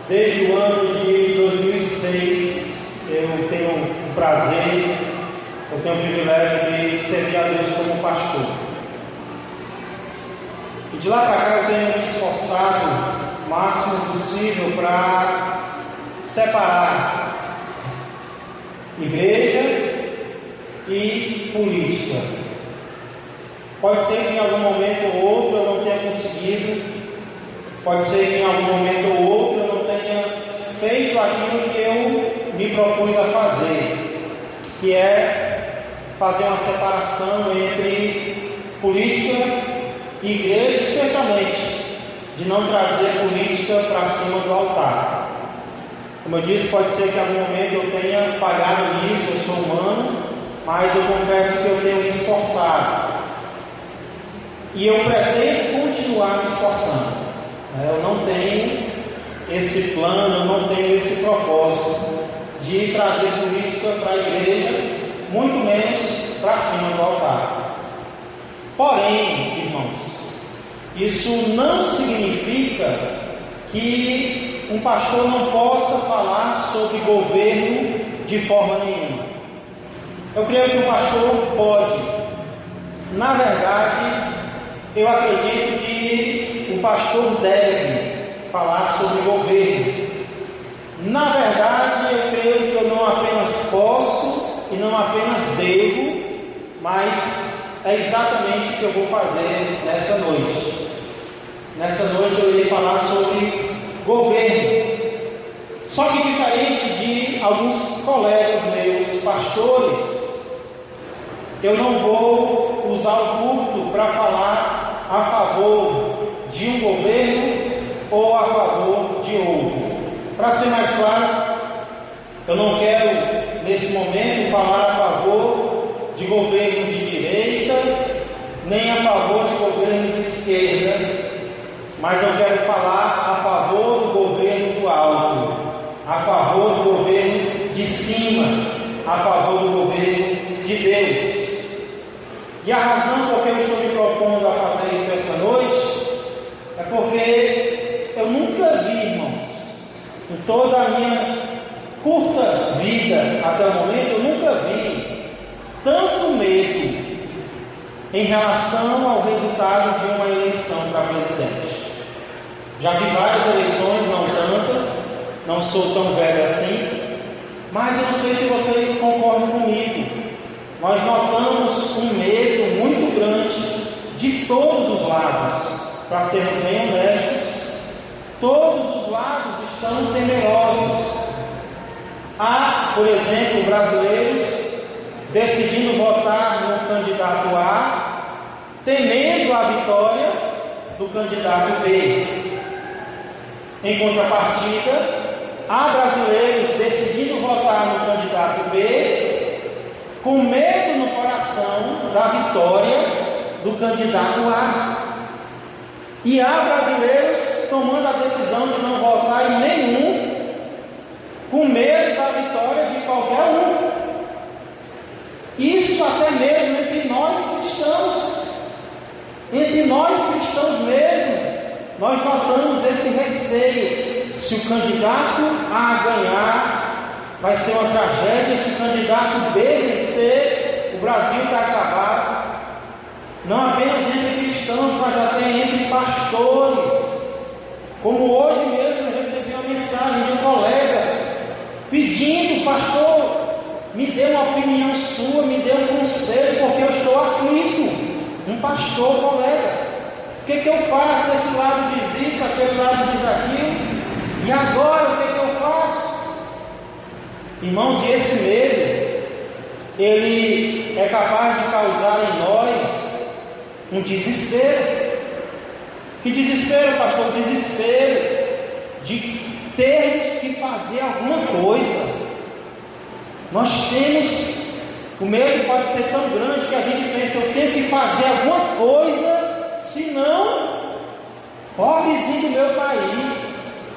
Desde o ano de 2006, eu tenho o prazer, eu tenho o privilégio de servir a Deus como pastor. E de lá para cá eu tenho me esforçado o máximo possível para separar igreja e política. Pode ser que em algum momento ou outro eu não tenha conseguido, pode ser que em algum momento ou outro eu não tenha feito aquilo que eu me propus a fazer, que é fazer uma separação entre política e igreja, especialmente de não trazer política para cima do altar. Como eu disse, pode ser que em algum momento eu tenha falhado nisso, eu sou humano, mas eu confesso que eu tenho me esforçado. E eu pretendo continuar me esforçando. Eu não tenho esse plano, eu não tenho esse propósito de trazer política para a igreja, muito menos para cima do altar. Porém, irmãos, isso não significa que um pastor não possa falar sobre governo de forma nenhuma. Eu creio que o pastor pode. Na verdade, eu acredito que o pastor deve falar sobre governo. Na verdade, eu creio que eu não apenas posso e não apenas devo, mas é exatamente o que eu vou fazer nessa noite. Nessa noite eu irei falar sobre governo. Só que diferente de alguns colegas meus, pastores, eu não vou usar o culto para falar a favor de um governo ou a favor de outro. Para ser mais claro, eu não quero nesse momento falar a favor de governo de direita, nem a favor de governo de esquerda, mas eu quero falar a favor do governo do alto, a favor do governo de cima, a favor do governo de Deus. E a razão por que eu estou me propondo a fazer isso esta noite é porque eu nunca vi, irmãos, em toda a minha curta vida até o momento, eu nunca vi tanto medo em relação ao resultado de uma eleição para presidente. Já vi várias eleições, não tantas, não sou tão velho assim, mas eu não sei se vocês concordam comigo. Nós notamos um medo muito grande de todos os lados. Para sermos bem honestos, todos os lados estão temerosos. Há, por exemplo, brasileiros decidindo votar no candidato A, temendo a vitória do candidato B. Em contrapartida, há brasileiros decidindo votar no candidato B, com medo no coração da vitória do candidato A. E há brasileiros tomando a decisão de não votar em nenhum, com medo da vitória de qualquer um. Isso até mesmo entre nós cristãos. Entre nós cristãos mesmo, nós notamos esse receio. Se o candidato A ganhar, vai ser uma tragédia. Se o candidato B vencer, o Brasil está acabado. Não apenas entre cristãos, mas até entre pastores. Como hoje mesmo eu recebi uma mensagem de um colega pedindo: pastor, me dê uma opinião sua, me dê um conselho, porque eu estou aflito. Um pastor, colega, o que eu faço? Esse lado diz isso, aquele lado diz aquilo, e agora o que eu faço? Irmãos, e esse medo, ele é capaz de causar em nós um desespero. Que desespero, pastor? Desespero de termos que fazer alguma coisa. Nós temos, o medo pode ser tão grande que a gente pensa: eu tenho que fazer alguma coisa, senão, pobrezinho do meu país,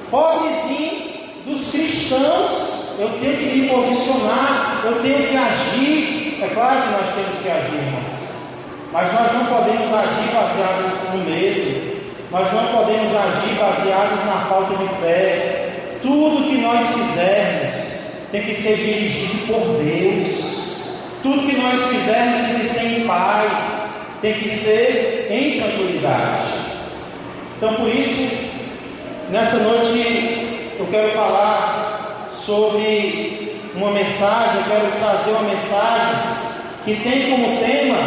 pobrezinho dos cristãos, eu tenho que me posicionar, eu tenho que agir. É claro que nós temos que agir, irmãos, mas nós não podemos agir baseados no medo, nós não podemos agir baseados na falta de fé, tudo que nós fizermos tem que ser dirigido por Deus. Tudo que nós fizermos tem que ser em paz, tem que ser em tranquilidade. Então, por isso, nessa noite eu quero falar sobre uma mensagem, eu quero trazer uma mensagem que tem como tema: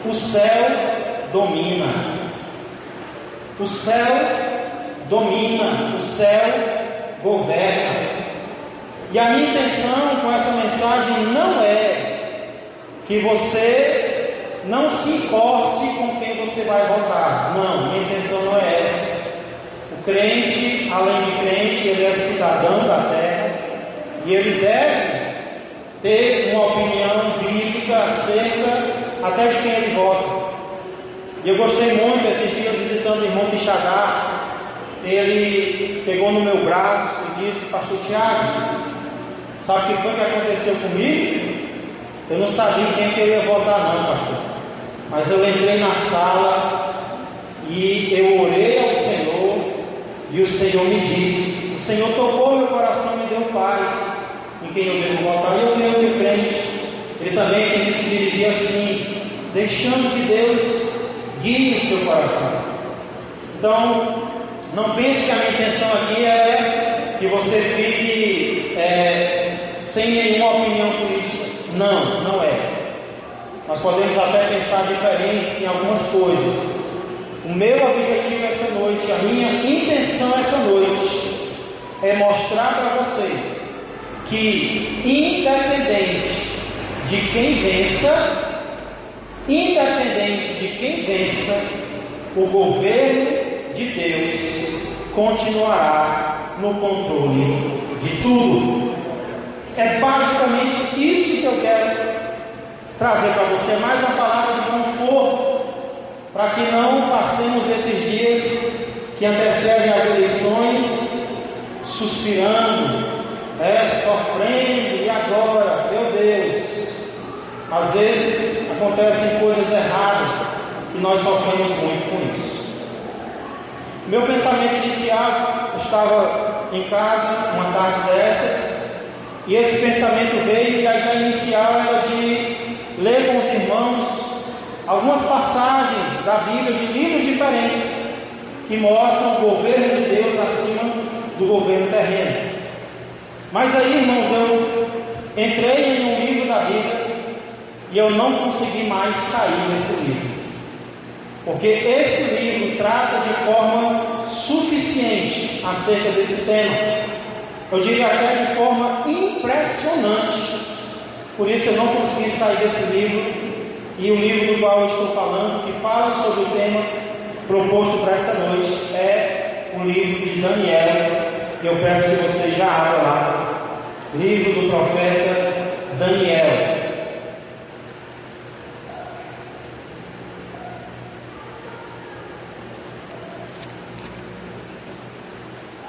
o céu domina. O céu domina, o céu governa. E a minha intenção com essa mensagem não é que você não se importe com quem você vai votar. Não, minha intenção não é essa. O crente, além de crente, ele é cidadão da terra e ele deve ter uma opinião bíblica acerca até de quem ele vota. E eu gostei muito esses dias visitando o irmão Pichagar. Ele pegou no meu braço e disse: pastor Tiago, sabe o que foi que aconteceu comigo? Eu não sabia quem que eu ia votar não, pastor. Mas eu entrei na sala e eu orei ao Senhor e o Senhor me disse: o Senhor tocou meu coração e me deu paz em quem eu devo votar. E eu creio que o crente, ele também tem que se dirigir assim, deixando que Deus guie o seu coração. Então, não pense que a minha intenção aqui é que você fique sem nenhuma opinião política. Não, não é. Nós podemos até pensar diferente em algumas coisas. O meu objetivo essa noite, a minha intenção essa noite, é mostrar para você que, independente de quem vença, o governo de Deus continuará no controle de tudo. É basicamente isso que eu quero trazer para você, mais uma palavra de conforto, para que não passemos esses dias que antecedem as eleições suspirando, sofrendo, e agora, meu Deus, às vezes acontecem coisas erradas e nós sofremos muito com isso. Meu pensamento inicial, eu estava em casa uma tarde dessas, e esse pensamento veio, e a ideia inicial era de ler com os irmãos algumas passagens da Bíblia de livros diferentes que mostram o governo de Deus acima do governo terreno. Mas aí, irmãos, eu entrei em um livro da Bíblia e eu não consegui mais sair desse livro, porque esse livro trata de forma suficiente acerca desse tema. Eu diria até de forma impressionante. Por isso eu não consegui sair desse livro. E o livro do qual eu estou falando, que fala sobre o tema proposto para essa noite, é o livro de Daniel. Eu peço que você já abra lá. Livro do profeta Daniel.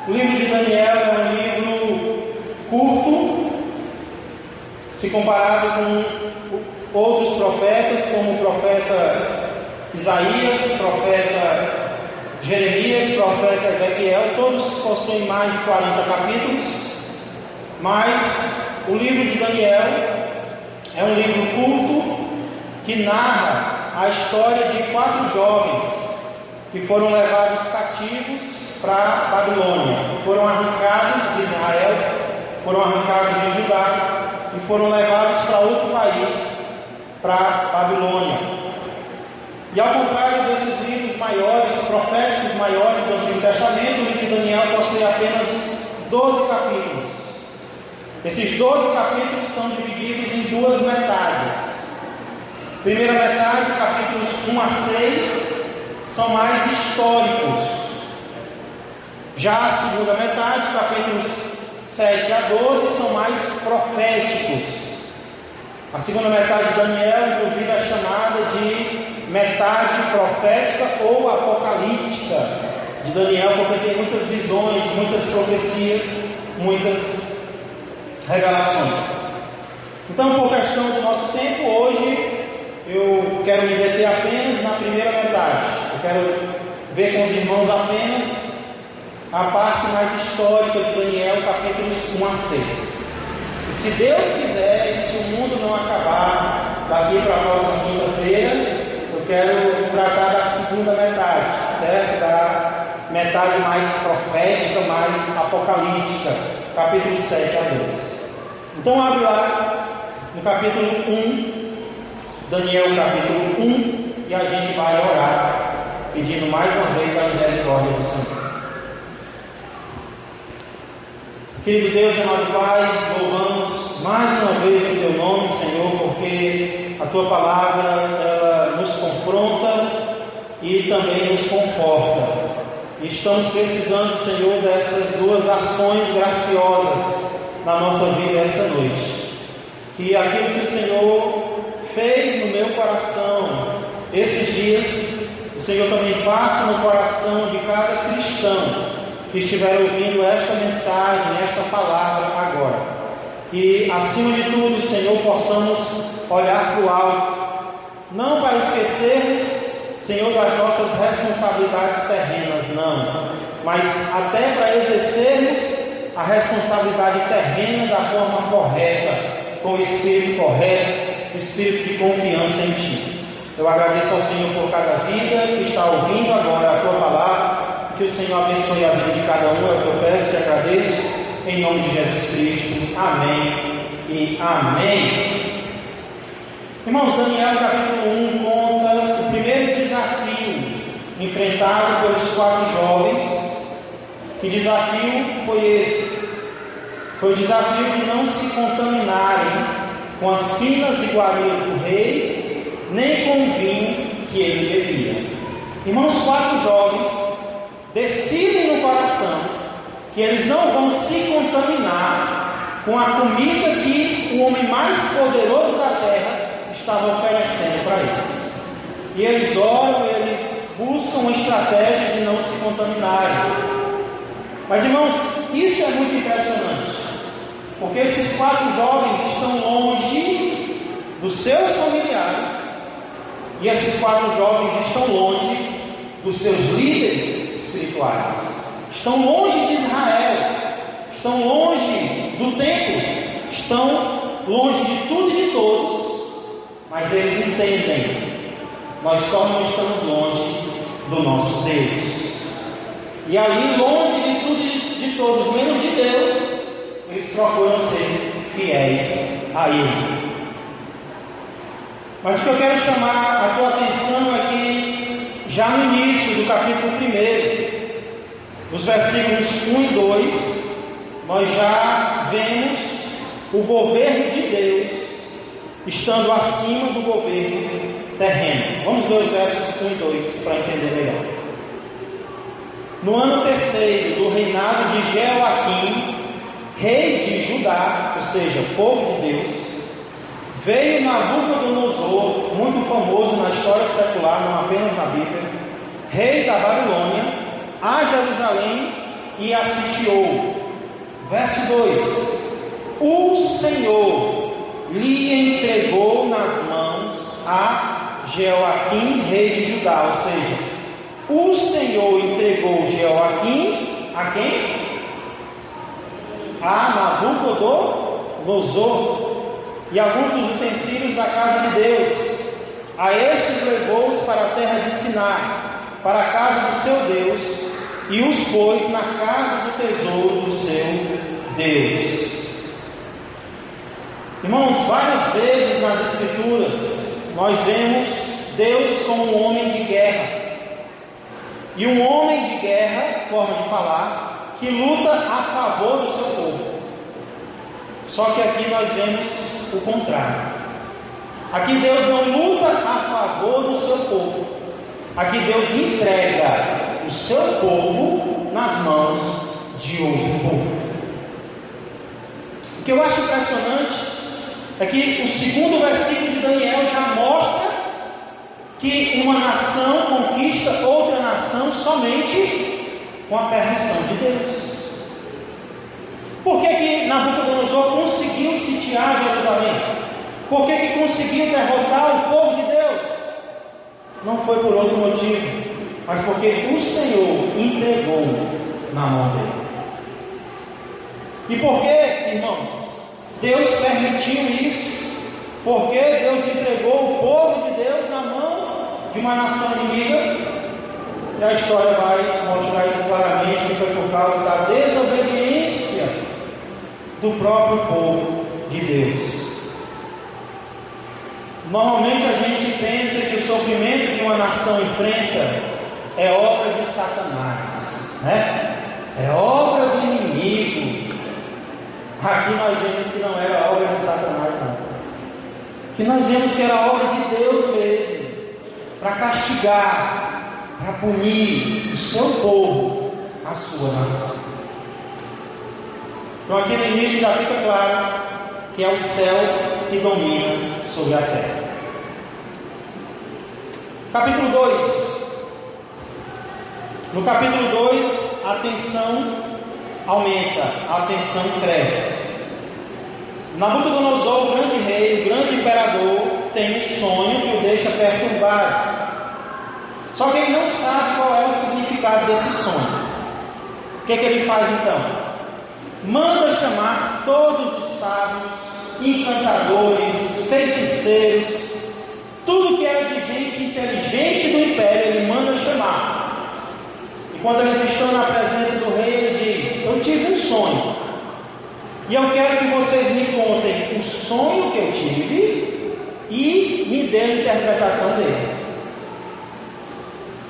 O livro de Daniel é um livro curto, se comparado com outros profetas, como o profeta Isaías, profeta Jeremias, profeta Ezequiel. Todos possuem mais de 40 capítulos, mas o livro de Daniel é um livro curto que narra a história de 4 jovens que foram levados cativos para Babilônia, foram arrancados de Israel, foram arrancados de Judá e foram levados para outro país, para Babilônia. E ao contrário desses livros maiores, proféticos maiores do Antigo Testamento, o livro de Daniel possui apenas 12 capítulos. Esses 12 capítulos são divididos em 2 metades. Primeira metade, capítulos 1 a 6, são mais históricos. Já a segunda metade, capítulos 7 a 12, são mais proféticos. A segunda metade de Daniel, inclusive, é chamada de metade profética ou apocalíptica de Daniel, porque tem muitas visões, muitas profecias, muitas revelações. Então, por questão do nosso tempo, hoje eu quero me deter apenas na primeira metade. Eu quero ver com os irmãos apenas a parte mais histórica de Daniel, capítulos 1 a 6. E se Deus quiser, e se o mundo não acabar daqui para a próxima quinta-feira, eu quero tratar da segunda metade, certo? Da metade mais profética, mais apocalíptica, capítulo 7 a 12. Então abre lá no capítulo 1, Daniel capítulo 1, e a gente vai orar, pedindo mais uma vez a misericórdia do Senhor. Querido Deus e amado Pai, louvamos mais uma vez o Teu nome, Senhor, porque a Tua palavra ela nos confronta e também nos conforta. E estamos precisando, Senhor, dessas duas ações graciosas na nossa vida esta noite. Que aquilo que o Senhor fez no meu coração esses dias, o Senhor também faça no coração de cada cristão que estiver ouvindo esta mensagem, esta palavra agora. Que, acima de tudo, Senhor, possamos olhar para o alto, não para esquecermos, Senhor, das nossas responsabilidades terrenas, não, mas até para exercermos a responsabilidade terrena da forma correta, com o espírito correto, o espírito de confiança em Ti. Eu agradeço ao Senhor por cada vida que está ouvindo agora a Tua palavra. Que o Senhor abençoe a vida de cada um, é o que eu peço e agradeço, em nome de Jesus Cristo. Amém e amém. Irmãos, Daniel capítulo 1 conta o primeiro desafio enfrentado pelos 4 jovens. Que desafio foi esse? Foi o desafio de não se contaminarem com as finas iguarias do rei, nem com o vinho que ele bebia. Irmãos, 4 jovens decidem no coração que eles não vão se contaminar com a comida que o homem mais poderoso da terra estava oferecendo para eles. E eles oram, eles buscam uma estratégia de não se contaminarem. Mas, irmãos, isso é muito impressionante, porque esses 4 jovens estão longe dos seus familiares, e esses 4 jovens estão longe dos seus líderes espirituais, estão longe de Israel, estão longe do templo, estão longe de tudo e de todos, mas eles entendem, nós só não estamos longe do nosso Deus. E ali, longe de tudo e de todos, menos de Deus, eles procuram ser fiéis a Ele. Mas o que eu quero chamar a tua atenção é que, já no início do capítulo 1, nos versículos 1 e 2, nós já vemos o governo de Deus estando acima do governo terreno. Vamos ver os versos 1 e 2 para entender melhor. No ano 3º do reinado de Jeoaquim, rei de Judá, ou seja, povo de Deus, veio Nabucodonosor, muito famoso na história secular, não apenas na Bíblia, rei da Babilônia, a Jerusalém e a sitiou. Verso 2: o Senhor lhe entregou nas mãos a Jeoaquim, rei de Judá, ou seja, o Senhor entregou Jeoaquim a quem? A Nabucodonosor e alguns dos utensílios da casa de Deus. A estes levou-os para a terra de Siná, para a casa do seu Deus, e os pôs na casa do tesouro do seu Deus. Irmãos, várias vezes nas Escrituras nós vemos Deus como um homem de guerra. E um homem de guerra, forma de falar, que luta a favor do seu povo. Só que aqui nós vemos o contrário. Aqui Deus não luta a favor do seu povo. Aqui Deus entrega o seu povo nas mãos de outro povo. O que eu acho impressionante é que o segundo versículo de Daniel já mostra que uma nação conquista outra nação somente com a permissão de Deus. Por que Nabucodonosor conseguiu sitiar Jerusalém? Por que conseguiu derrotar o povo de Deus? Não foi por outro motivo, mas porque o Senhor entregou na mão dele. E por que, irmãos, Deus permitiu isso? Porque Deus entregou o povo de Deus na mão de uma nação inimiga? E a história vai mostrar isso claramente, que foi por causa da desobediência do próprio povo de Deus. Normalmente a gente pensa que o sofrimento que uma nação enfrenta é obra de Satanás, né? É obra do inimigo. Aqui nós vemos que não era obra de Satanás, não. Que nós vemos que era obra de Deus mesmo, para castigar, para punir o seu povo, a sua nação. Então aqui no início já fica claro que é o céu que domina sobre a terra. Capítulo 2. No capítulo 2, a tensão aumenta, a tensão cresce. Nabucodonosor, o grande rei, o grande imperador, tem um sonho que o deixa perturbado. Só que ele não sabe qual é o significado desse sonho. O que é que ele faz então? Manda chamar todos os sábios, encantadores, feiticeiros, tudo que era de gente inteligente do império, ele manda chamar. E quando eles estão na presença do rei, ele diz: eu tive um sonho, e eu quero que vocês me contem o sonho que eu tive e me dê a interpretação dele.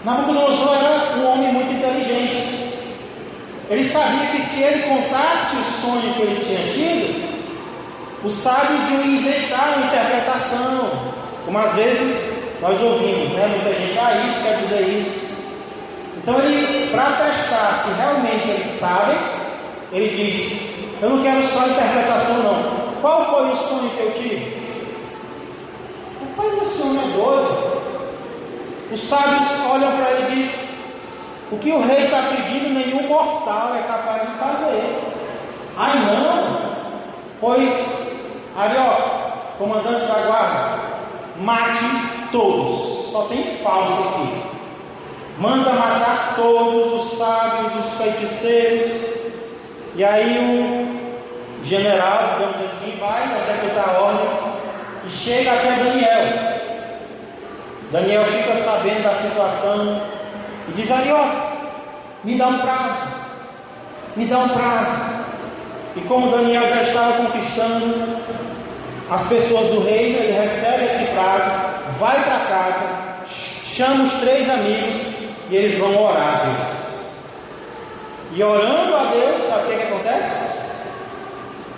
Nabucodonosor era um homem muito inteligente. Ele sabia que se ele contasse o sonho que ele tinha tido, os sábios iam inventar uma interpretação. Como às vezes nós ouvimos, né? Muita gente, isso quer dizer isso. Então ele, para testar se realmente eles sabem, ele diz: eu não quero só interpretação não. Qual foi o sonho que eu tive? Rapaz, esse homem é doido. Os sábios olham para ele e dizem: o que o rei está pedindo, nenhum mortal é capaz de fazer. Ai não? Pois, Arioque, comandante da guarda, mate todos. Só tem falso aqui. Manda matar todos os sábios, os feiticeiros. E aí o general, digamos assim, vai executar a ordem e chega até Daniel. Daniel fica sabendo da situação e diz: Arioque, me dá um prazo. Me dá um prazo. E como Daniel já estava conquistando as pessoas do reino, ele recebe esse prazo, vai para casa, chama os 3 amigos e eles vão orar a Deus. E orando a Deus, sabe o que acontece?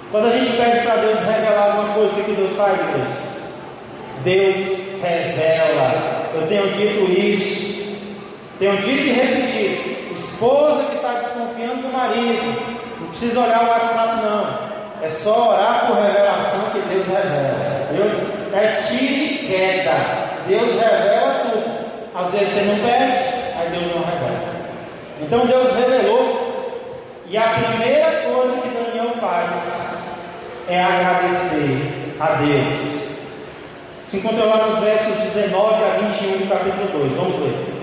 Quando a gente pede para Deus revelar alguma coisa, o que Deus faz, Deus? Deus revela. Eu tenho dito isso, tenho dito e repetido. Esposa que está desconfiando do marido, não precisa olhar o WhatsApp não, é só orar por revelação que Deus revela. É tiro e queda. Deus revela tudo. Às vezes você não pede, aí Deus não revela. Então Deus revelou, e a primeira coisa que Daniel faz é agradecer a Deus. Se encontra lá nos versos 19 a 21 do capítulo 2. Vamos ler.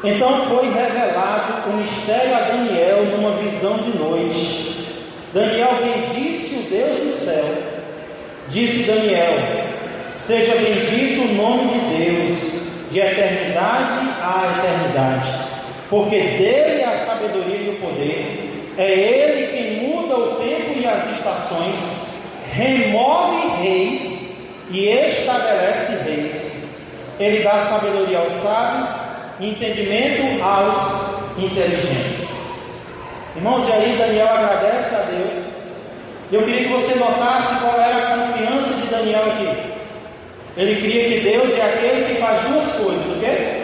Então foi revelado o mistério a Daniel numa visão de noite. Daniel bendisse o Deus do céu. Disse Daniel: seja bendito o nome de Deus, de eternidade a eternidade, porque dele é a sabedoria e o poder. É ele quem muda o tempo e as estações, remove reis e estabelece reis. Ele dá sabedoria aos sábios e entendimento aos inteligentes. Irmãos, e aí Daniel agradece a Deus. Eu queria que você notasse qual era a confiança de Daniel aqui. Ele cria que Deus é aquele que faz duas coisas, o quê?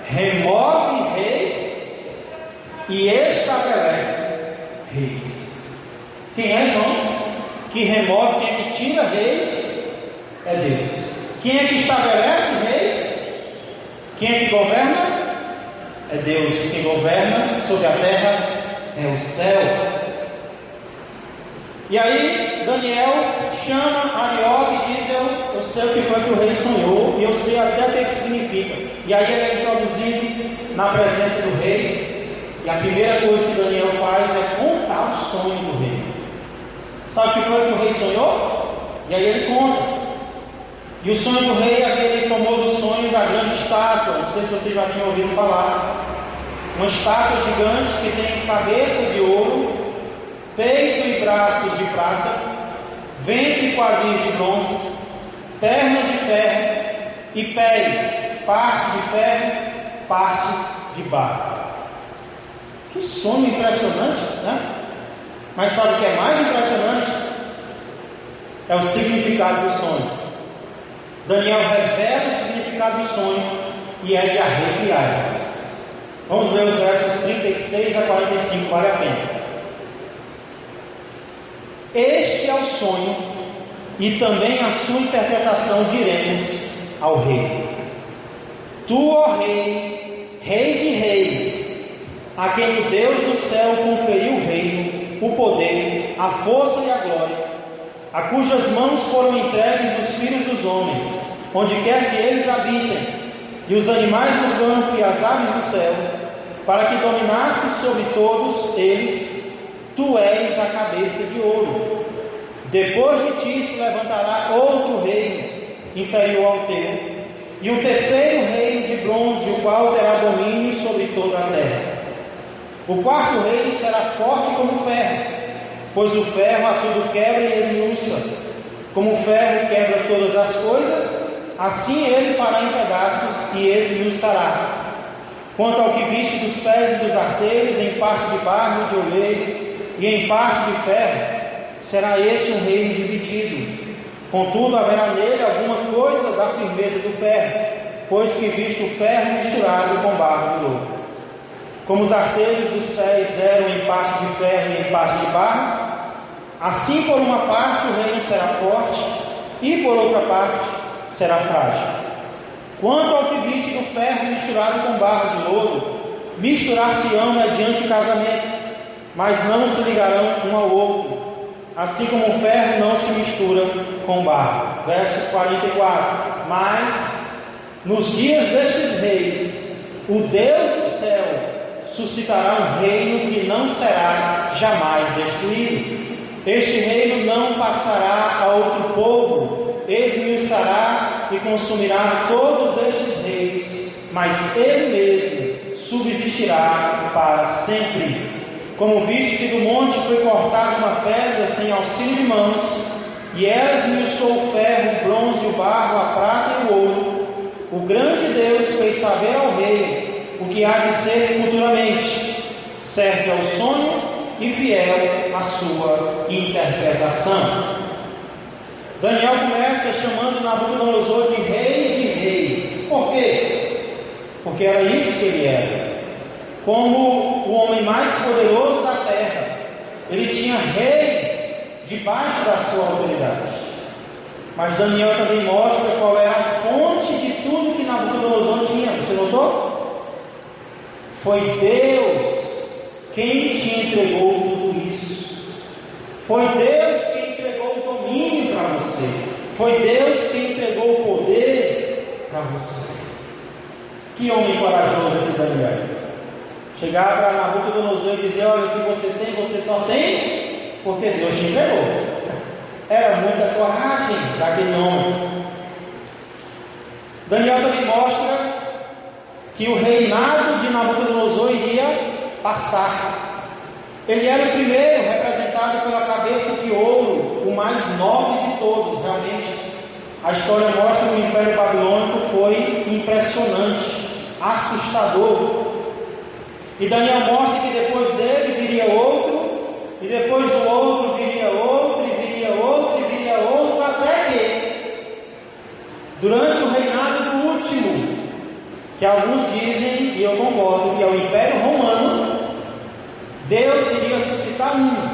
Remove reis e estabelece reis. Quem é, irmãos, que remove, quem é que tira reis? É Deus. Quem é que estabelece reis? Quem é que governa? É Deus. Quem governa sobre a terra é o céu. E aí aí Daniel chama Arioque e diz: eu sei o que foi que o rei sonhou, e eu sei até o que significa. E aí ele é introduzido na presença do rei, e a primeira coisa que Daniel faz é contar o sonho do rei. Sabe o que foi que o rei sonhou? E aí ele conta. E o sonho do rei é aquele famoso sonho da grande estátua. Não sei se vocês já tinham ouvido falar. Uma estátua gigante que tem cabeça de ouro, peito e braços de prata, ventre e quadris de bronze, pernas de ferro e pés, parte de ferro, parte de barro. Que sonho impressionante, né? Mas sabe o que é mais impressionante? É o significado do sonho. Daniel revela o significado do sonho e é de arrepiar. Vamos ver os versos 36 a 45, vale a pena. Este é o sonho e também a sua interpretação diremos ao rei. Tu, ó rei, rei de reis, a quem o Deus do céu conferiu o reino, o poder, a força e a glória, a cujas mãos foram entregues os filhos dos homens, onde quer que eles habitem, e os animais do campo e as aves do céu, para que dominasses sobre todos eles. Tu és a cabeça de ouro. Depois de ti se levantará outro reino, inferior ao teu, e um terceiro reino de bronze, o qual terá domínio sobre toda a terra. O quarto reino será forte como ferro, pois o ferro a tudo quebra e esmiuça. Como o ferro quebra todas as coisas, assim ele fará em pedaços e esmiuçará. Quanto ao que viste dos pés e dos arteiros, em parte de barro de oleiro e em parte de ferro, será esse um reino dividido. Contudo, haverá nele alguma coisa da firmeza do ferro, pois que viste o ferro misturado com barro de ouro. Como os arteiros dos pés eram em parte de ferro e em parte de barro, assim por uma parte o reino será forte, e por outra parte será frágil. Quanto ao que viste do ferro misturado com barro de lodo, misturar-se-ão mediante casamento, mas não se ligarão um ao outro, assim como o ferro não se mistura com barro. Verso 44. Mas nos dias destes reis, o Deus do céu suscitará um reino que não será jamais destruído. Este reino não passará a outro povo, esmiuçará e consumirá todos estes reis, mas ele mesmo subsistirá para sempre. Como viste que do monte foi cortada uma pedra sem auxílio de mãos, e ela esmiuçou o ferro, o bronze, o barro, a prata e o ouro, o grande Deus fez saber ao rei o que há de ser futuramente. Certo é o sonho e fiel a sua interpretação. Daniel começa chamando Nabucodonosor de rei de reis. Por quê? Porque era isso que ele era. Como o homem mais poderoso da terra, ele tinha reis debaixo da sua autoridade. Mas Daniel também mostra qual era a fonte de tudo que Nabucodonosor tinha. Você notou? Foi Deus quem te entregou tudo isso. Foi Deus quem entregou o domínio para você. Foi Deus quem entregou o poder para você. Que homem corajoso esse Daniel. Chegar para Nabucodonosor e dizer: olha, o que você tem, você só tem porque Deus te entregou. Era muita coragem daquele homem. Daniel também mostra que o reinado de Nabucodonosor iria passar. Ele era o primeiro, representado pela cabeça de ouro, o mais nobre de todos. Realmente, a história mostra que o Império Babilônico foi impressionante, assustador. E Daniel mostra que depois dele viria outro, e depois do outro viria outro, e viria outro, e viria outro, até que, durante o reinado do último, que alguns dizem, e eu concordo, que é o Império Romano, Deus iria suscitar um,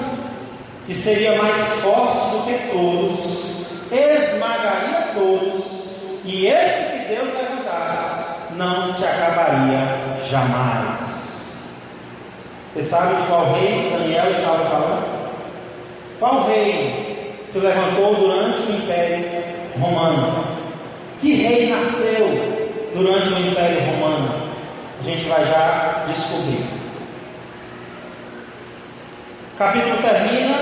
que seria mais forte do que todos, esmagaria todos, e esse que Deus levantasse, não se acabaria jamais. Você sabe de qual rei Daniel estava falando? Qual rei se levantou durante o Império Romano? Que rei nasceu durante o Império Romano? A gente vai já descobrir. O capítulo termina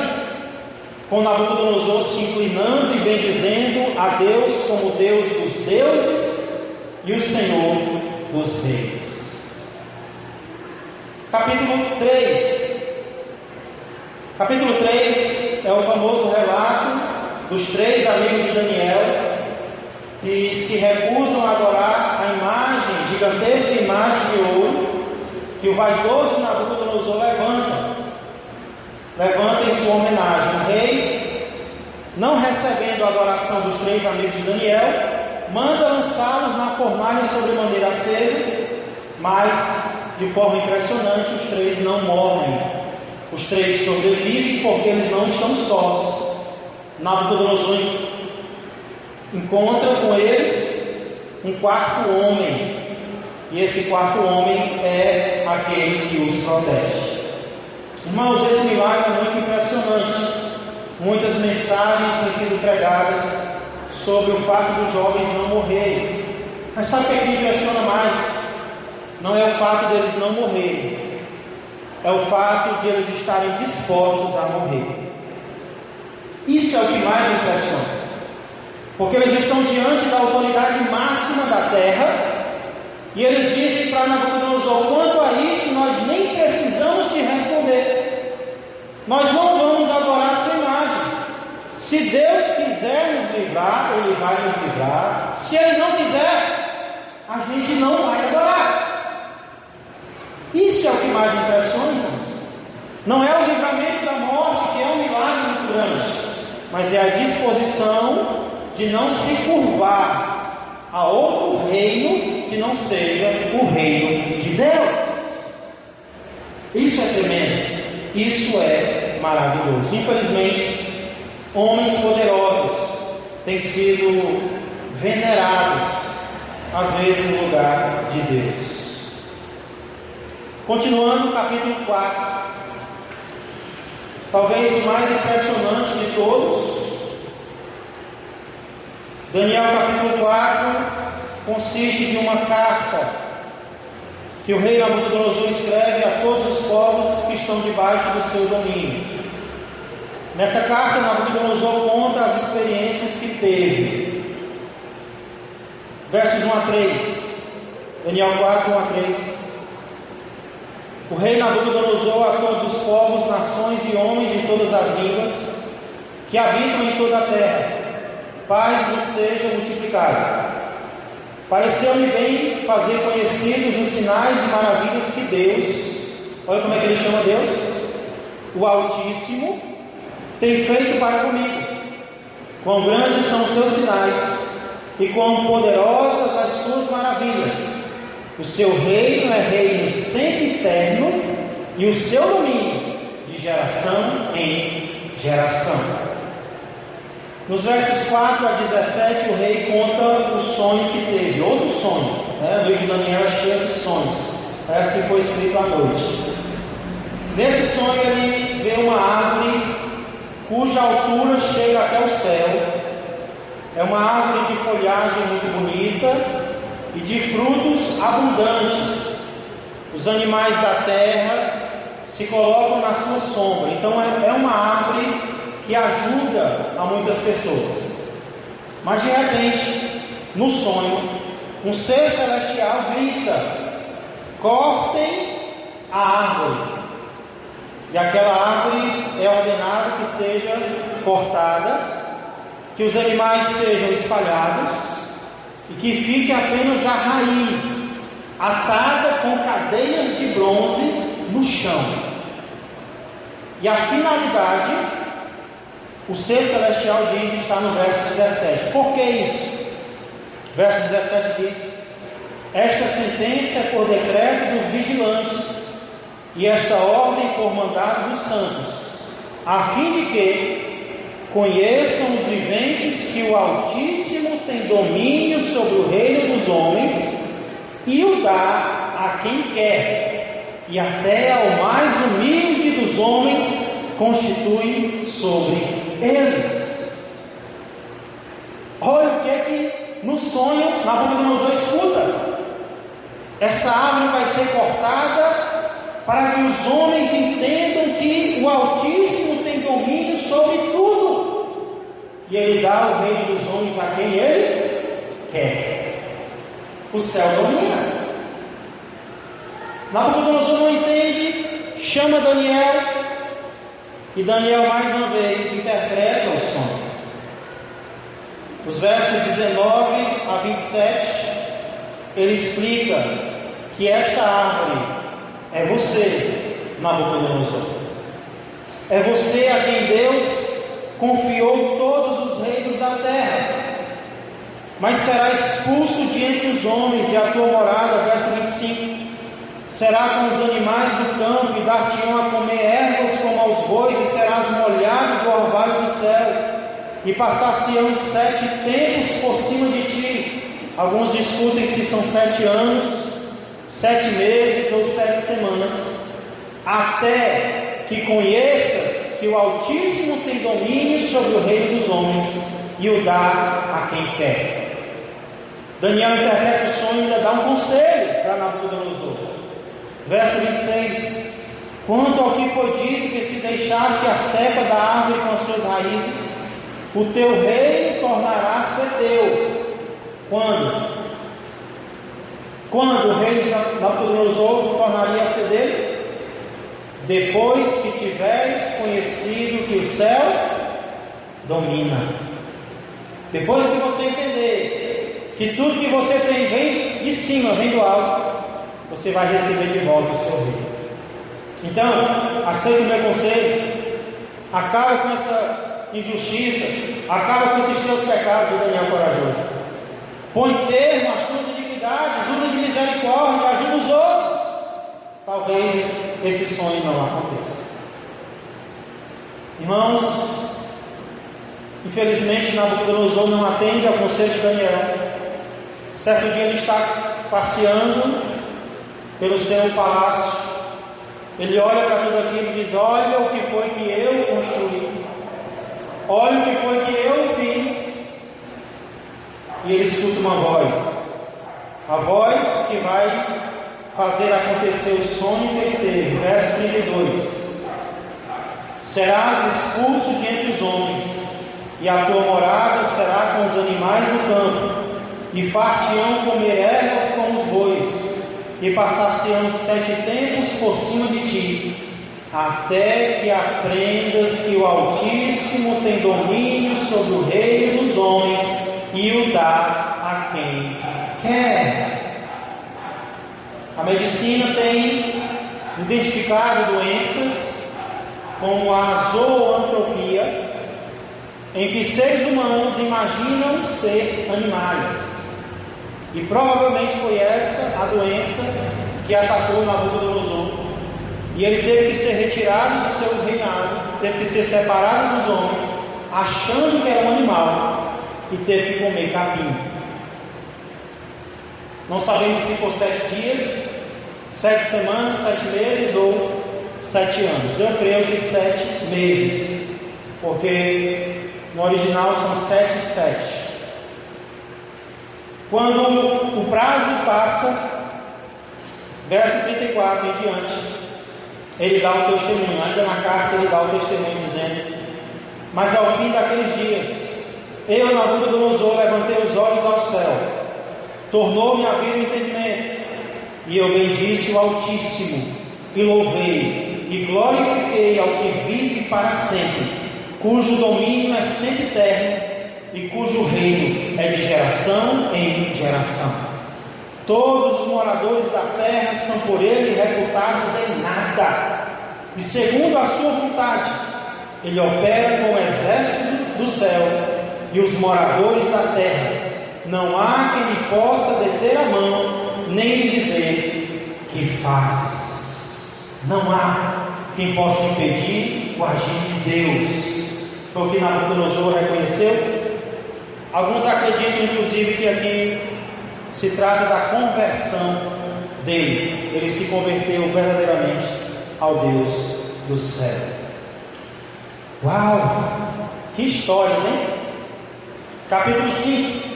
com Nabucodonosor se inclinando e bendizendo a Deus como Deus dos deuses e o Senhor dos reis. Capítulo 3. Capítulo 3 é o famoso relato dos 3 amigos de Daniel que se recusam a adorar a imagem, gigantesca imagem de ouro que o vaidoso Nabucodonosor levanta em sua homenagem. O rei, não recebendo a adoração dos 3 amigos de Daniel, manda lançá-los na fornalha sobre maneira acesa, mas de forma impressionante os 3 não morrem. Os 3 sobrevivem porque eles não estão sós. Nabucodonosor encontra com eles um 4º homem, e esse 4º homem é aquele que os protege. Irmãos, esse milagre é muito impressionante. Muitas mensagens têm sido pregadas sobre o fato dos jovens não morrerem. Mas sabe o que me impressiona mais? Não é o fato deles não morrerem, é o fato de eles estarem dispostos a morrer. Isso é o que mais me impressiona, porque eles estão diante da autoridade máxima da terra, e eles dizem para Nabucodonosor: quanto a isso, nós nem precisamos te responder, nós não vamos adorar sua imagem. Se Deus quiser nos livrar, Ele vai nos livrar. Se Ele não quiser, a gente não vai adorar. Isso é o que mais impressiona. Não é o livramento da morte, que é um milagre muito grande, mas é a disposição de não se curvar a outro reino que não seja o reino de Deus. Isso é tremendo. Isso é maravilhoso. Infelizmente, homens poderosos têm sido venerados, às vezes, no lugar de Deus. Continuando o capítulo 4, talvez o mais impressionante de todos. Daniel capítulo 4 consiste de uma carta que o rei Nabucodonosor escreve a todos os povos que estão debaixo do seu domínio. Nessa carta, Nabucodonosor conta as experiências que teve. Versos 1 a 3. Daniel 4, 1 a 3. O rei Nabucodonosor a todos os povos, nações e homens de todas as línguas que habitam em toda a terra, paz vos seja multiplicada. Pareceu-me bem fazer conhecidos os sinais e maravilhas que Deus, olha como é que ele chama Deus, o Altíssimo, tem feito para comigo. Quão grandes são os seus sinais e quão poderosas as suas maravilhas. O seu reino é reino sempre eterno, e o seu domínio de geração em geração. Nos versos 4 a 17, o rei conta o sonho que teve, outro sonho. O livro de Daniel é cheio de sonhos, parece que foi escrito à noite. Nesse sonho ele vê uma árvore cuja altura chega até o céu. É uma árvore de folhagem muito bonita e de frutos abundantes. Os animais da terra se colocam na sua sombra. Então é uma árvore que ajuda a muitas pessoas. Mas de repente, no sonho, um ser celestial grita: cortem a árvore. E aquela árvore é ordenado que seja cortada, que os animais sejam espalhados e que fique apenas a raiz atada com cadeias de bronze no chão. E a finalidade, o ser celestial diz, está no verso 17. Por que isso? Verso 17 diz: esta sentença é por decreto dos vigilantes, e esta ordem por mandado dos santos, a fim de que conheçam os viventes que o Altíssimo tem domínio sobre o reino dos homens, e o dá a quem quer, e até ao mais humilde dos homens constitui sobre eles. no sonho, Nabucodonosor escuta: essa árvore vai ser cortada para que os homens entendam que o Altíssimo tem domínio sobre tudo. E ele dá o reino dos homens a quem ele quer. O céu domina. Nabucodonosor não entende, chama Daniel, e Daniel mais uma vez interpreta o sonho. Os versos 19 a 27, ele explica que esta árvore é você, Nabucodonosor. É você a quem Deus confiou todos os reinos da terra. Mas será expulso de entre os homens, e a tua morada, verso 25, será como os animais do campo, e dar-te-ão a comer ervas como aos bois, e serás molhado do orvalho do céu, e passar-se-ão 7 tempos por cima de ti. Alguns discutem se são 7 anos, 7 meses ou 7 semanas, até que conheças que o Altíssimo tem domínio sobre o reino dos homens e o dá a quem quer. Daniel interpreta o sonho e ainda dá um conselho para Nabucodonosor. Verso 26: quanto ao que foi dito que se deixasse a cepa da árvore com as suas raízes, o teu reino tornará a ser teu. Quando? Quando o reino de Nabucodonosor tornaria a ser dele? Depois que tiveres conhecido que o céu domina. Depois que você entender que tudo que você tem vem de cima, vem do alto, você vai receber de volta o seu reino. Então, aceita o meu conselho, acaba com essa injustiça, acaba com esses teus pecados, Daniel corajoso. Põe termo às tuas iniquidades, usa de misericórdia, ajuda os outros. Talvez esse sonho não aconteça. Irmãos, infelizmente Nabucodonosor não atende ao conselho de Daniel. Certo dia ele está passeando pelo seu palácio. Ele olha para tudo aquilo e diz: olha o que foi que eu construí, olha o que foi que eu fiz. E ele escuta uma voz, a voz que vai fazer acontecer o sonho que ele teve. Verso 32: serás expulso de entre os homens, e a tua morada será com os animais do campo, e far-te-ão comer ervas como os bois, e passar-se-ão 7 tempos por cima de ti, até que aprendas que o Altíssimo tem domínio sobre o reino dos homens e o dá a quem quer. A medicina tem identificado doenças como a zoantropia, em que seres humanos imaginam ser animais. E provavelmente foi essa a doença que atacou Nabucodonosor. E ele teve que ser retirado do seu reinado, teve que ser separado dos homens, achando que era um animal, e teve que comer capim. Não sabemos se for 7 dias, 7 semanas, 7 meses ou 7 anos. Eu creio que 7 meses, porque no original são 7 e 7. Quando o prazo passa, verso 34 em diante, ele dá o testemunho. Ainda na carta ele dá o testemunho dizendo: mas ao fim daqueles dias, eu, Nabucodonosor, levantei os olhos ao céu, tornou-me a vir o entendimento, e eu bendisse o Altíssimo, e louvei, e glorifiquei ao que vive para sempre, cujo domínio é sempre eterno, e cujo reino é de geração em geração. Todos os moradores da terra são por ele reputados em nada, e segundo a sua vontade, ele opera com o exército do céu e os moradores da terra. Não há quem lhe possa deter a mão, nem lhe dizer: que fazes? Não há quem possa impedir o agir de Deus. Foi o que Nabucodonosor reconheceu. Alguns acreditam inclusive que aqui se trata da conversão dele. Ele se converteu verdadeiramente ao Deus do céu. Uau! Que histórias, hein? Capítulo 5.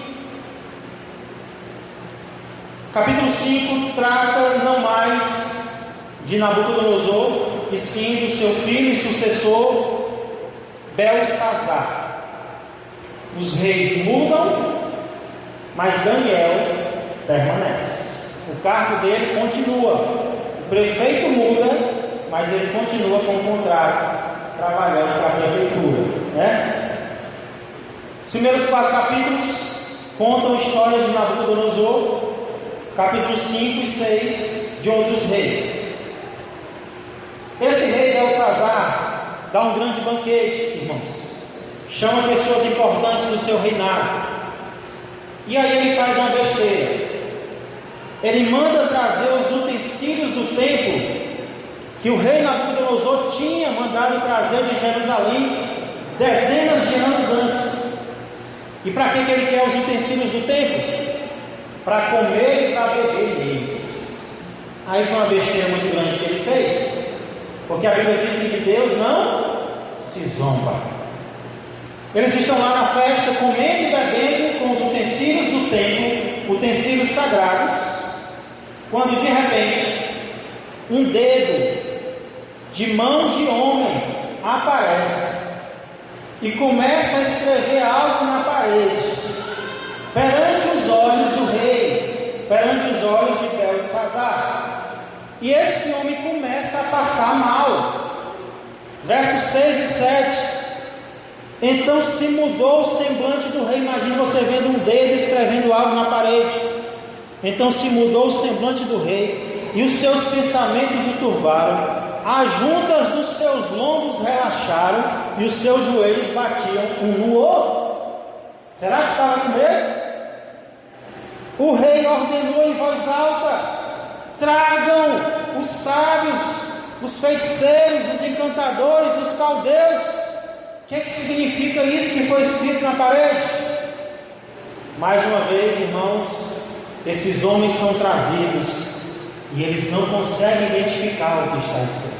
Capítulo 5 trata não mais de Nabucodonosor, e sim do seu filho e sucessor, Belsazar. Os reis mudam, mas Daniel permanece. O cargo dele continua. O prefeito muda, mas ele continua com o contrato, trabalhando para a prefeitura, né? Os primeiros 4 capítulos contam histórias de Nabucodonosor, capítulos 5 e 6 de outros reis. Esse rei Belsazar dá um grande banquete, irmãos. Chama pessoas importantes do seu reinado. E aí ele faz uma besteira. Ele manda trazer os utensílios do templo que o rei Nabucodonosor tinha mandado trazer de Jerusalém dezenas de anos antes. E para que ele quer os utensílios do templo? Para comer e para beber neles. Aí foi uma besteira muito grande que ele fez, porque a Bíblia diz que de Deus não se zomba. Eles estão lá na festa, comendo e bebendo com os utensílios do templo, utensílios sagrados, quando de repente um dedo de mão de homem aparece e começa a escrever algo na parede, perante os olhos do rei, perante os olhos de Belsazar. E esse homem começa a passar mal. Versos 6 e 7. Então se mudou o semblante do rei. Imagina você vendo um dedo escrevendo algo na parede. Então se mudou o semblante do rei, e os seus pensamentos o turbaram. As juntas dos seus lombos relaxaram, e os seus joelhos batiam um no outro. Será que estava com medo? O rei ordenou em voz alta: tragam os sábios, os feiticeiros, os encantadores, os caldeus. O que significa isso que foi escrito na parede? Mais uma vez, irmãos, esses homens são trazidos e eles não conseguem identificar o que está escrito.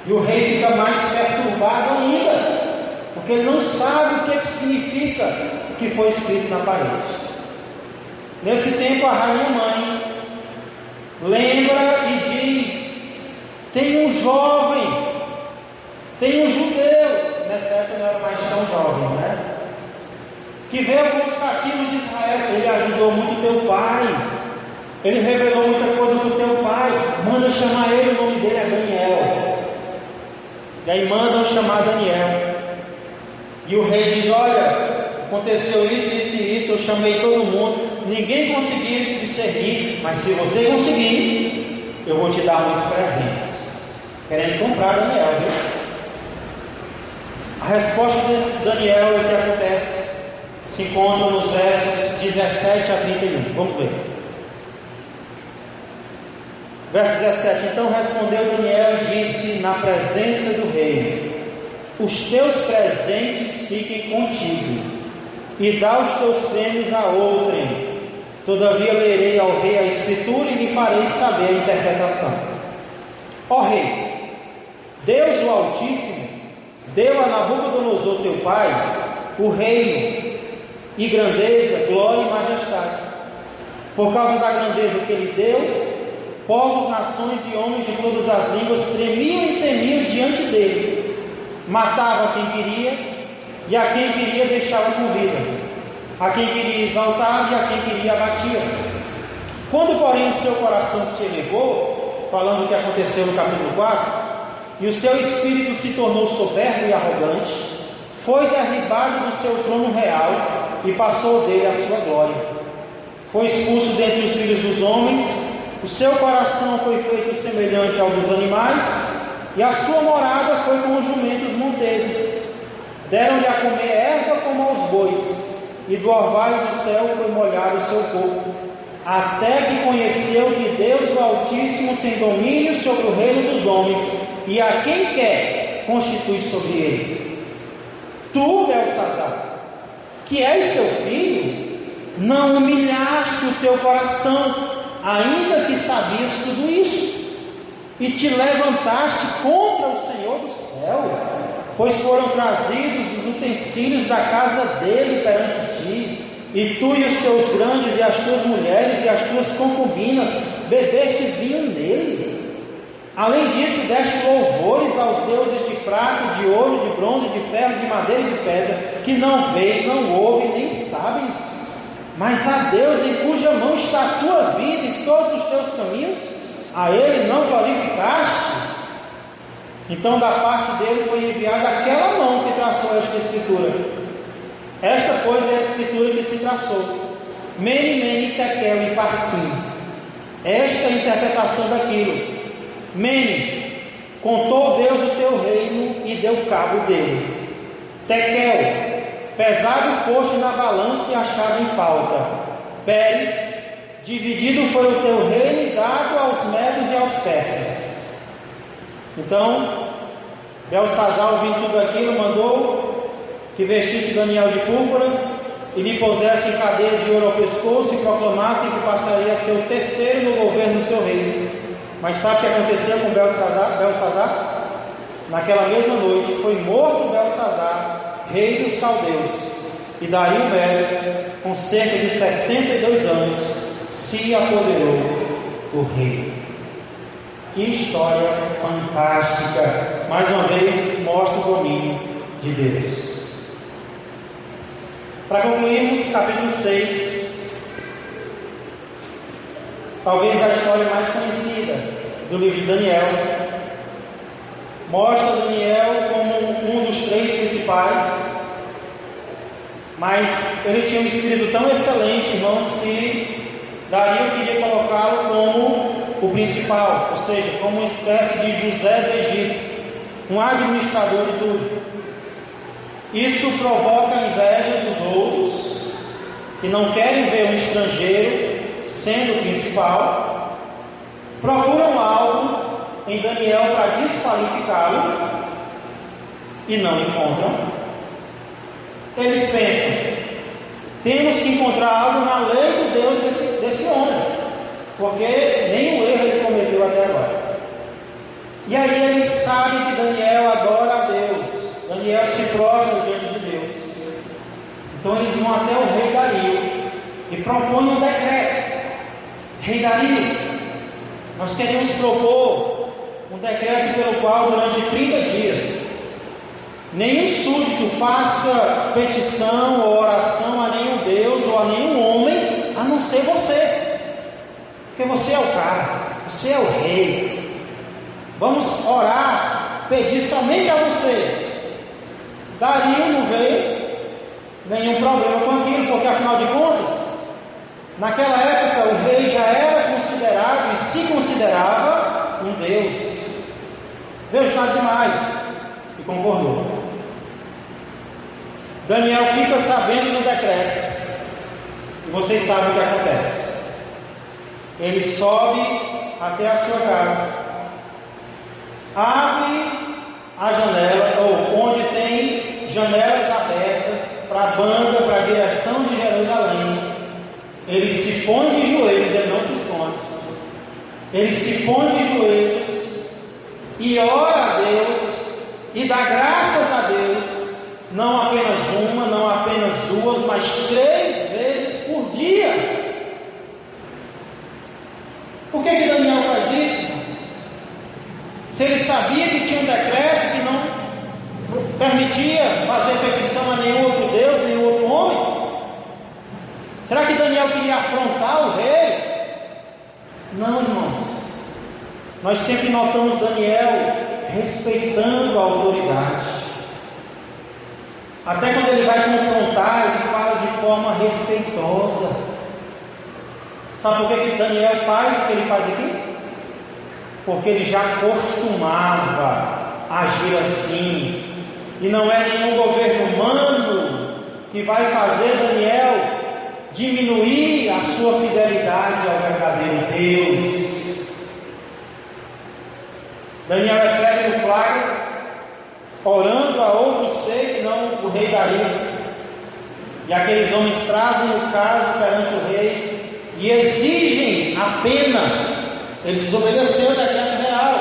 E o rei fica mais perturbado ainda, porque ele não sabe o que significa o que foi escrito na parede. Nesse tempo, a rainha mãe lembra e diz: tem um jovem, tem um judeu, nessa época não era mais tão jovem, né? Que veio com os cativos de Israel. Ele ajudou muito teu pai, ele revelou muita coisa para o teu pai. Manda chamar ele, o nome dele é Daniel. E aí mandam chamar Daniel. E o rei diz: olha, aconteceu isso, isso e isso, eu chamei todo mundo, ninguém conseguiu discernir, mas se você conseguir, eu vou te dar muitos presentes. Querendo comprar Daniel, viu? A resposta de Daniel, o que acontece, se encontra nos versos 17 a 31. Vamos ver. Verso 17: então respondeu Daniel e disse na presença do rei: os teus presentes fiquem contigo, e dá os teus prêmios a outrem. Todavia lerei ao rei a escritura e lhe farei saber a interpretação. Ó rei, Deus o Altíssimo deu a Nabucodonosor teu pai o reino e grandeza, glória e majestade. Por causa da grandeza que ele deu, povos, nações e homens de todas as línguas tremiam e temiam diante dele. Matava quem queria, e a quem queria deixava com vida. A quem queria exaltava e a quem queria abatia. Quando, porém, o seu coração se elevou, falando o que aconteceu no capítulo 4, e o seu espírito se tornou soberbo e arrogante, foi derribado do seu trono real e passou dele a sua glória. Foi expulso dentre os filhos dos homens, o seu coração foi feito semelhante ao dos animais, e a sua morada foi com os jumentos monteses. Deram-lhe a comer erva como aos bois, e do orvalho do céu foi molhado o seu corpo, até que conheceu que Deus o Altíssimo tem domínio sobre o reino dos homens, e a quem quer constitui sobre ele. Tu, Belsazar, que és teu filho, não humilhaste o teu coração, ainda que sabias tudo isso, e te levantaste contra o Senhor do céu, pois foram trazidos os utensílios da casa dele perante ti, e tu e os teus grandes e as tuas mulheres e as tuas concubinas bebestes vinho nele. Além disso, deste louvores aos deuses de prata, de ouro, de bronze, de ferro, de madeira e de pedra, que não veem, não ouvem, nem sabem. Mas a Deus, em cuja mão está a tua vida e todos os teus caminhos, a Ele não glorificaste. Então da parte dele foi enviada aquela mão que traçou esta escritura. Esta, pois, é a escritura que se traçou: Mene, Mene, Tekel e Parsim. Esta é a interpretação daquilo. Mene, contou Deus o teu reino e deu cabo dele. Tekel, pesado foste na balança e achado em falta. Pérez, dividido foi o teu reino e dado aos medos e aos persas. Então, Belsazar, ouvindo tudo aquilo, mandou que vestisse Daniel de púrpura e lhe pusesse em cadeia de ouro ao pescoço e proclamassem que passaria a ser o terceiro no governo do seu reino. Mas sabe o que aconteceu com Belsazar? Naquela mesma noite foi morto Belsazar, rei dos caldeus, e Dario Medo, com cerca de 62 anos, se apoderou do rei. Que história fantástica! Mais uma vez mostra o domínio de Deus. Para concluirmos, capítulo 6, talvez a história mais conhecida do livro de Daniel, mostra Daniel como um dos três principais, mas ele tinha um espírito tão excelente, irmãos, que Dario queria colocá-lo como o principal, ou seja, como uma espécie de José do Egito, um administrador de tudo. Isso provoca a inveja dos outros, que não querem ver um estrangeiro sendo o principal, procuram algo em Daniel para desqualificá-lo e não encontram. Eles pensam: temos que encontrar algo na lei de Deus desse homem, porque nenhum erro ele cometeu até agora. E aí eles sabem que Daniel adora a Deus, Daniel se prostra diante de Deus. Então eles vão até o rei Dario e propõem um decreto: Rei Dario, nós queremos propor um decreto pelo qual durante 30 dias nenhum súdito faça petição ou oração a nenhum Deus ou a nenhum homem, a não ser você, porque você é o cara, você é o rei. Vamos orar, pedir somente a você. Dario não veio nenhum problema com aquilo, porque afinal de contas, naquela época o rei já era considerado e se considerava um Deus. Deus nada demais, e concordou. Daniel fica sabendo do decreto, e vocês sabem o que acontece. Ele sobe até a sua casa, abre a janela, ou onde tem janelas abertas para a banda, para a direção de Jerusalém. Ele se põe de joelhos, ele não se esconde. Ele se põe de joelhos e ora a Deus e dá graças a Deus, não apenas uma, não apenas duas, mas 3 vezes por dia. Por que Daniel faz isso? Se ele sabia que tinha um decreto que não permitia fazer petição a nenhum outro Deus, nenhum outro homem, será que Daniel queria afrontar o rei? Não, irmãos. Nós sempre notamos Daniel respeitando a autoridade. Até quando ele vai confrontar, ele fala de forma respeitosa. Sabe por que Daniel faz o que ele faz aqui? Porque ele já costumava agir assim. E não é nenhum governo humano que vai fazer Daniel diminuir a sua fidelidade ao verdadeiro Deus. Daniel é pego no flagra, orando a outro ser que não o rei Dario. E aqueles homens trazem o caso perante o rei e exigem a pena. Ele desobedeceu o decreto real,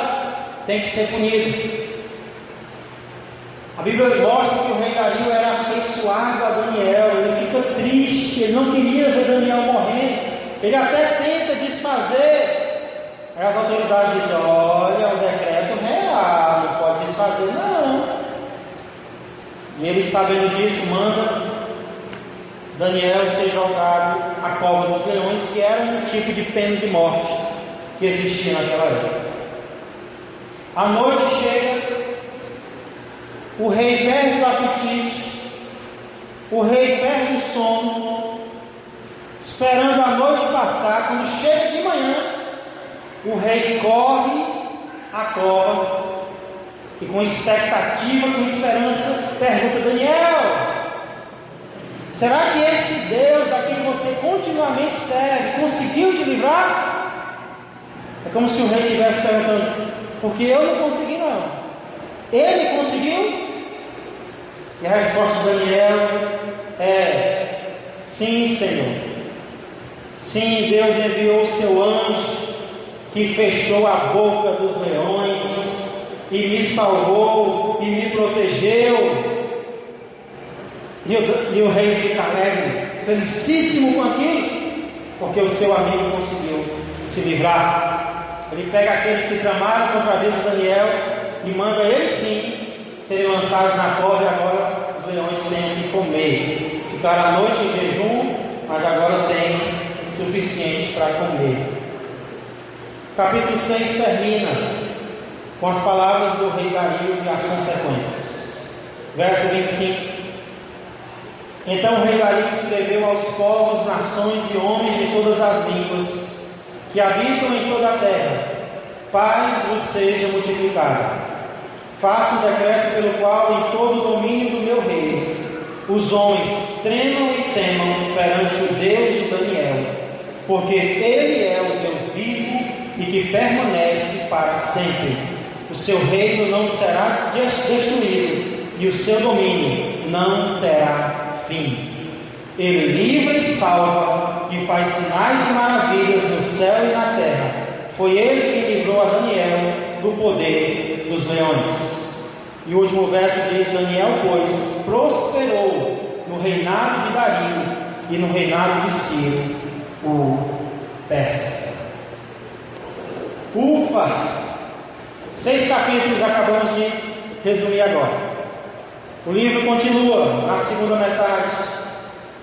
tem que ser punido. A Bíblia mostra que o rei Dario era afeiçoado a Daniel, ele fica triste, ele não queria ver Daniel morrendo, ele até tenta desfazer. Aí as autoridades dizem: olha, o decreto real, não pode desfazer, não. E ele, sabendo disso, manda Daniel ser jogado à cova dos leões, que era um tipo de pena de morte que existia naquela época. A noite chega, o rei perde o apetite, o rei perde o sono, esperando a noite passar. Quando chega de manhã, o rei corre à cova e, com expectativa, com esperança, pergunta: Daniel, será que esse Deus a quem você continuamente serve conseguiu te livrar? É como se o rei estivesse perguntando: porque eu não consegui, não. Ele conseguiu? E a resposta de Daniel é: sim, Senhor. Sim, Deus enviou o seu anjo que fechou a boca dos leões e me salvou e me protegeu. E o rei fica alegre, felicíssimo com aquilo, porque o seu amigo conseguiu se livrar. Ele pega aqueles que tramaram contra a vida de Daniel e manda eles sim serem lançados na cova, e agora os leões têm que comer. Ficaram a noite em jejum, mas agora tem suficiente para comer. Capítulo 6 termina com as palavras do rei Dario e as consequências. Verso 25. Então o rei Dario escreveu aos povos, nações e homens de todas as línguas que habitam em toda a terra: paz vos seja multiplicada. Faço um decreto pelo qual, em todo o domínio do meu reino, os homens tremam e temam perante o Deus de Daniel, porque ele é o Deus vivo e que permanece para sempre. O seu reino não será destruído e o seu domínio não terá fim. Ele livra e salva e faz sinais e maravilhas no céu e na terra. Foi ele quem livrou a Daniel do poder dos leões. E o último verso diz: Daniel, pois, prosperou no reinado de Dario e no reinado de Ciro, o persa. Ufa! 6 capítulos acabamos de resumir agora. O livro continua na segunda metade,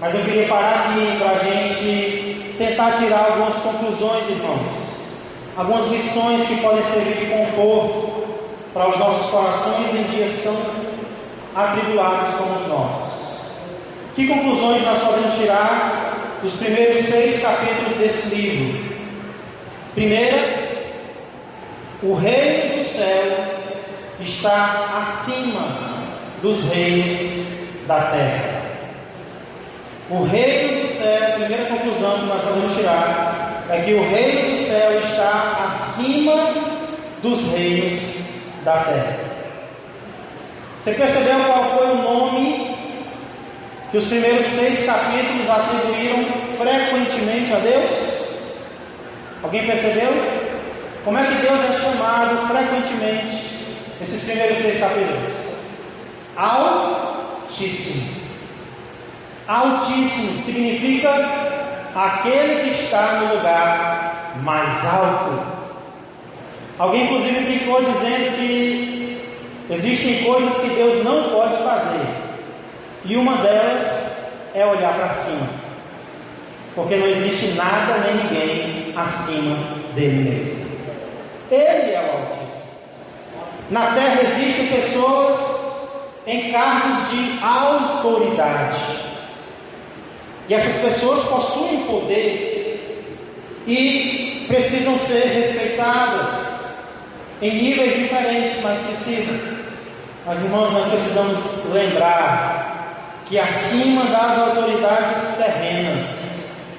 mas eu queria parar aqui para a gente tentar tirar algumas conclusões, irmãos. Algumas lições que podem servir de conforto para os nossos corações em dias tão atribulados como os nossos. Que conclusões nós podemos tirar dos primeiros 6 capítulos desse livro? Primeira, o reino do céu está acima dos reinos da terra. O reino do céu, a primeira conclusão que nós podemos tirar é que o reino do céu está acima dos reinos da terra. Você percebeu qual foi o nome que os primeiros 6 capítulos atribuíram frequentemente a Deus? Alguém percebeu? Como é que Deus é chamado frequentemente nesses primeiros 6 capítulos? Altíssimo. Altíssimo significa aquele que está no lugar mais alto. Alguém inclusive brincou dizendo que existem coisas que Deus não pode fazer, e uma delas é olhar para cima, porque não existe nada nem ninguém acima dele mesmo. Ele é o Altíssimo. Na terra existem pessoas em cargos de autoridade, e essas pessoas possuem poder e precisam ser respeitadas em níveis diferentes, mas precisam. Mas, irmãos, nós precisamos lembrar que acima das autoridades terrenas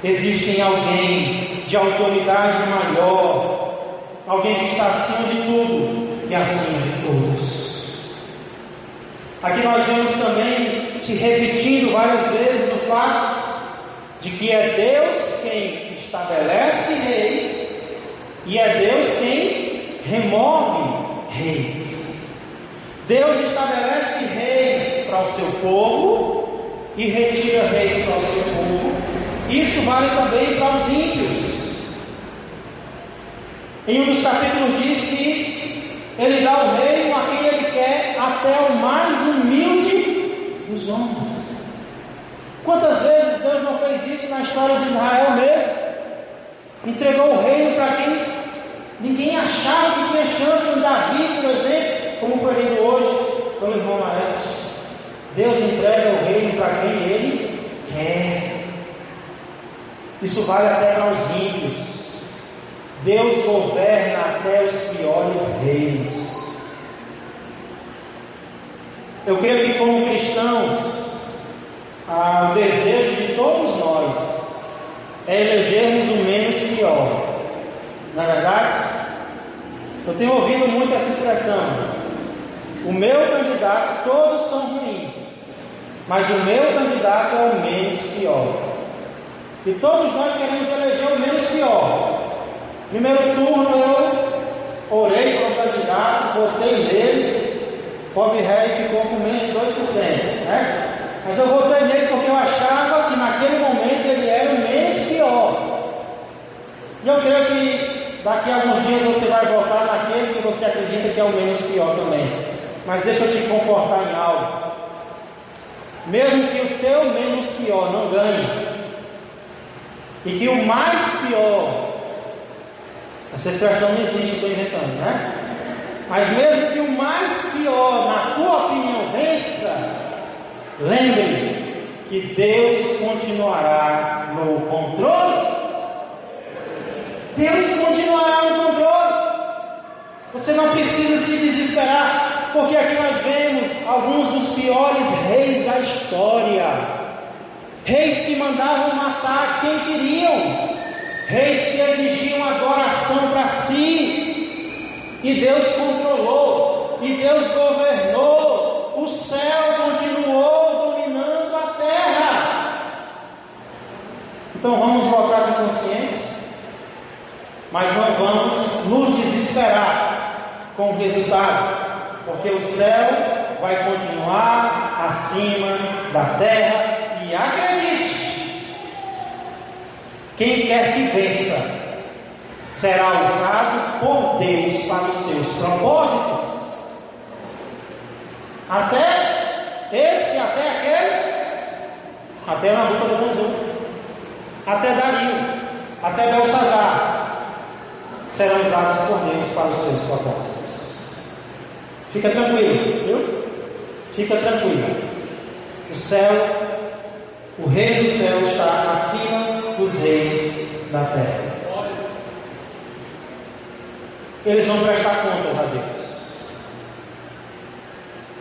existe alguém de autoridade maior, alguém que está acima de tudo e acima de todos. Aqui nós vemos também se repetindo várias vezes o fato de que é Deus quem estabelece reis e é Deus quem remove reis. Deus estabelece reis para o seu povo e retira reis para o seu povo. Isso vale também para os ímpios. Em um dos capítulos diz que Ele dá o reino a quem Ele quer, até o mais humilde dos homens. Quantas vezes Deus não fez isso na história de Israel mesmo? Entregou o reino para quem ninguém achava que tinha chance. Um Davi, por exemplo, como foi lido hoje pelo irmão Maestro. Deus entrega o reino para quem Ele quer. Isso vale até para os ímpios. Deus governa até os piores reinos. Eu creio que como cristãos, o desejo de todos nós é elegermos o menos pior. Não é verdade? Eu tenho ouvido muito essa expressão: o meu candidato, todos são ruins, mas o meu candidato é o menos pior. E todos nós queremos eleger o menos pior. Primeiro turno eu orei para o candidato, votei nele, pobre rei ficou com menos de 2%, né? Mas eu votei nele porque eu achava que naquele momento ele era o menos pior. E eu creio que daqui a alguns dias você vai votar naquele que você acredita que é o menos pior também. Mas deixa eu te confortar em algo. Mesmo que o teu menos pior não ganhe, e que o mais pior, essa expressão não existe, eu estou inventando, né? Mas mesmo que o mais pior, na tua opinião, vença, lembre que Deus continuará no controle. Deus continuará no controle. Você não precisa se desesperar, porque aqui nós vemos alguns dos piores reis da história. Reis que mandavam matar quem queriam, reis que exigiam adoração para si, e Deus controlou, e Deus governou, o céu continuou dominando a terra. Então vamos votar com consciência, mas não vamos nos desesperar com o resultado, porque o céu vai continuar acima da terra. E acredite, quem quer que vença será usado por Deus para os seus propósitos. Até esse, até aquele, até Nabucodonosor, até Dario, até Belsazar, serão usados por Deus para os seus propósitos. Fica tranquilo, viu? Fica tranquilo. O céu, o reino do céu está acima dos reis da terra. Eles vão prestar contas a Deus.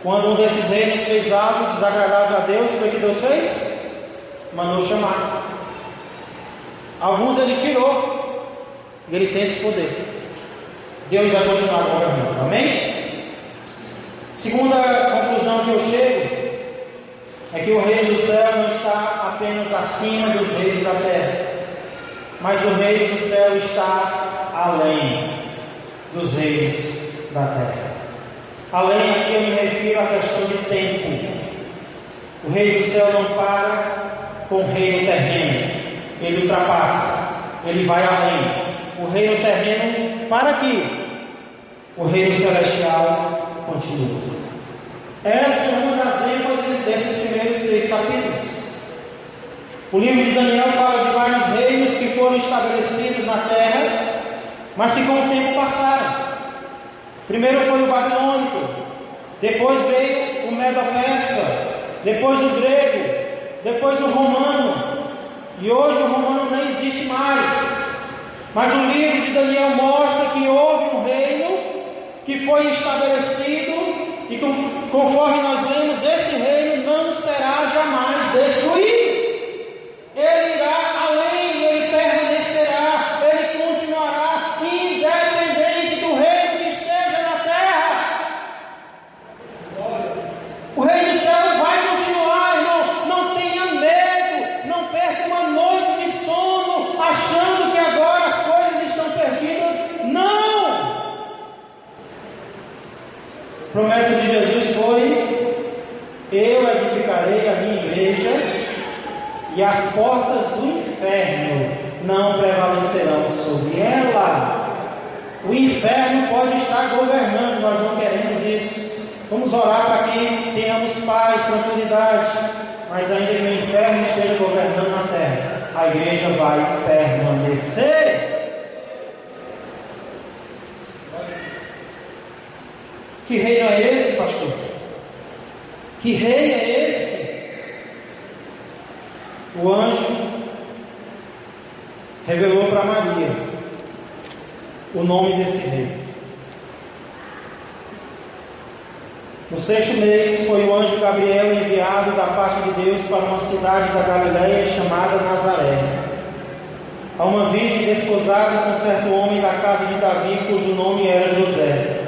Quando um desses reinos fez algo desagradável a Deus, foi o que Deus fez? Mandou chamar. Alguns ele tirou, e ele tem esse poder. Deus vai continuar governando. Amém? Segunda conclusão que eu chego é que o reino do céu não está apenas acima dos reinos da terra, mas o reino do céu está além dos reinos da terra. Além aqui eu me refiro à questão de tempo. O reino do céu não para com o reino terreno, ele ultrapassa, ele vai além. O reino terreno para aqui, o reino celestial continua. Essa é uma das ênfases desses primeiros 6 capítulos. O livro de Daniel fala de vários reinos que foram estabelecidos na terra, mas que com o tempo passaram. Primeiro foi o babilônico, depois veio o medo-persa, depois o grego, depois o romano, e hoje o romano não existe mais. Mas o livro de Daniel mostra que houve um reino que foi estabelecido, e conforme nós lemos, esse reino não será jamais destruído. Ele irá além, ele permanecerá, ele continuará independente do reino que esteja na terra. O reino do céu vai continuar, irmão. Não tenha medo, não perca uma noite de sono achando que agora as coisas estão perdidas. Não! A promessa de Jesus foi: Eu edificarei a minha igreja e as portas do inferno não prevalecerão sobre ela. O inferno pode estar governando, nós não queremos isso. Vamos orar para que tenhamos paz, tranquilidade, mas ainda que o inferno esteja governando na terra, a igreja vai permanecer. Que reino é esse, pastor? Que rei é esse? O anjo revelou para Maria o nome desse rei. No 6º mês foi o anjo Gabriel enviado da parte de Deus para uma cidade da Galileia chamada Nazaré, a uma virgem desposada com certo homem da casa de Davi, cujo nome era José.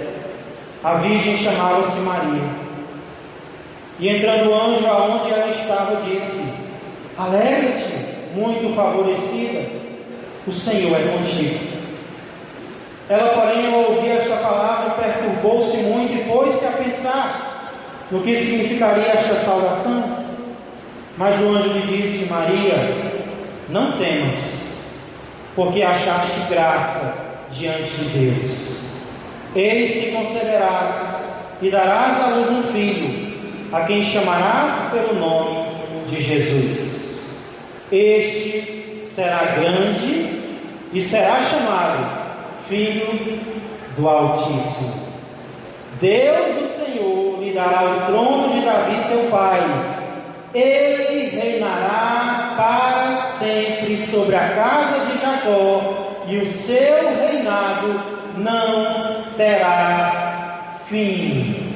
A virgem chamava-se Maria. E entrando o anjo aonde ela estava, disse: Alegra-te, muito favorecida, o Senhor é contigo. Ela, porém, ao ouvir esta palavra, perturbou-se muito e pôs-se a pensar no que significaria esta saudação. Mas o anjo lhe disse: Maria, não temas, porque achaste graça diante de Deus. Eis que conceberás e darás à luz um filho, a quem chamarás pelo nome de Jesus. Este será grande e será chamado Filho do Altíssimo. Deus, o Senhor, lhe dará o trono de Davi, seu pai. Ele reinará para sempre sobre a casa de Jacó, e o seu reinado não terá fim.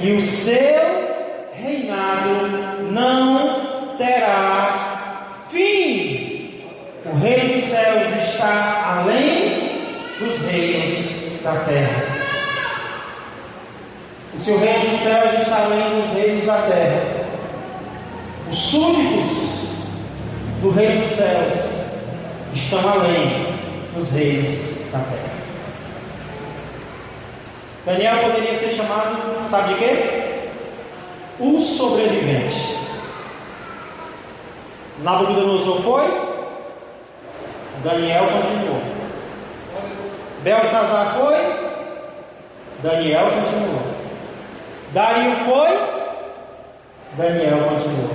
E o seu reinado não terá fim. O reino dos céus está além dos reinos da terra. E se o reino dos céus está além dos reinos da terra, os súditos do reino dos céus estão além dos reinos da terra. Daniel poderia ser chamado, sabe de quê? O sobrevivente. Nabucodonosor foi, Daniel continuou. Belsazar foi, Daniel continuou. Dario foi, Daniel continuou.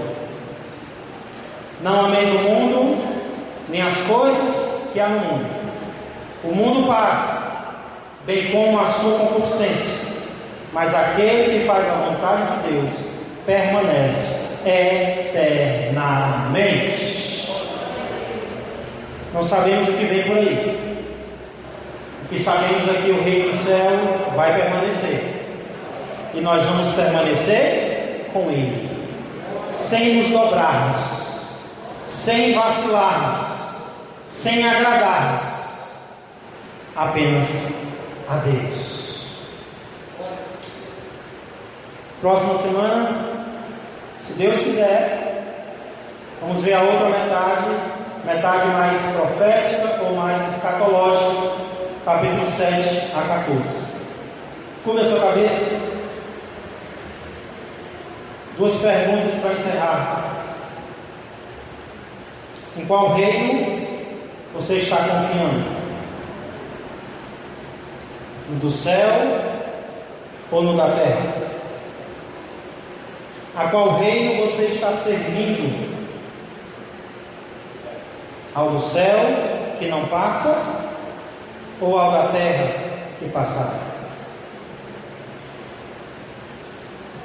Não ameis o mundo, nem as coisas que há no mundo. O mundo passa, bem como a sua concupiscência, mas aquele que faz a vontade de Deus permanece eternamente. Não sabemos o que vem por aí. O que sabemos é que o reino do céu vai permanecer, e nós vamos permanecer com Ele, sem nos dobrarmos, sem vacilarmos, sem agradarmos apenas a Deus. Próxima semana, se Deus quiser, vamos ver a outra metade mais profética ou mais escatológica, capítulo 7 a 14. Curva a sua cabeça. Duas perguntas para encerrar. Em qual reino você está confiando? No do céu ou no da terra? A qual reino você está servindo? Ao do céu, que não passa, ou ao da terra, que passará?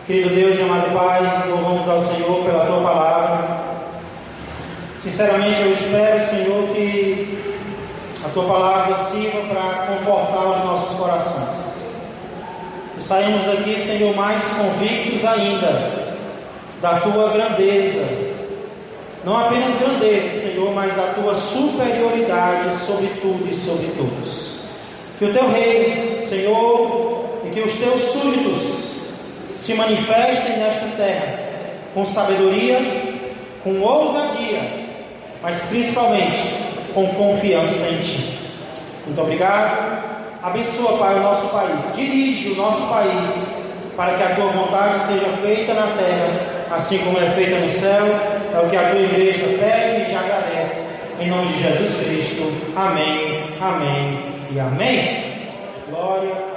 Querido Deus e amado Pai, louvamos ao Senhor pela Tua palavra. Sinceramente eu espero, Senhor, que a Tua palavra sirva para confortar os nossos corações. E saímos daqui, Senhor, mais convictos ainda da Tua grandeza. Não apenas grandeza, Senhor, mas da Tua superioridade sobre tudo e sobre todos. Que o Teu reino, Senhor, e que os Teus súditos se manifestem nesta terra com sabedoria, com ousadia, mas principalmente com confiança em Ti. Muito obrigado. Abençoa, Pai, o nosso país. Dirige o nosso país para que a tua vontade seja feita na terra, assim como é feita no céu. É o que a tua igreja pede e te agradece. Em nome de Jesus Cristo. Amém, amém e amém. Glória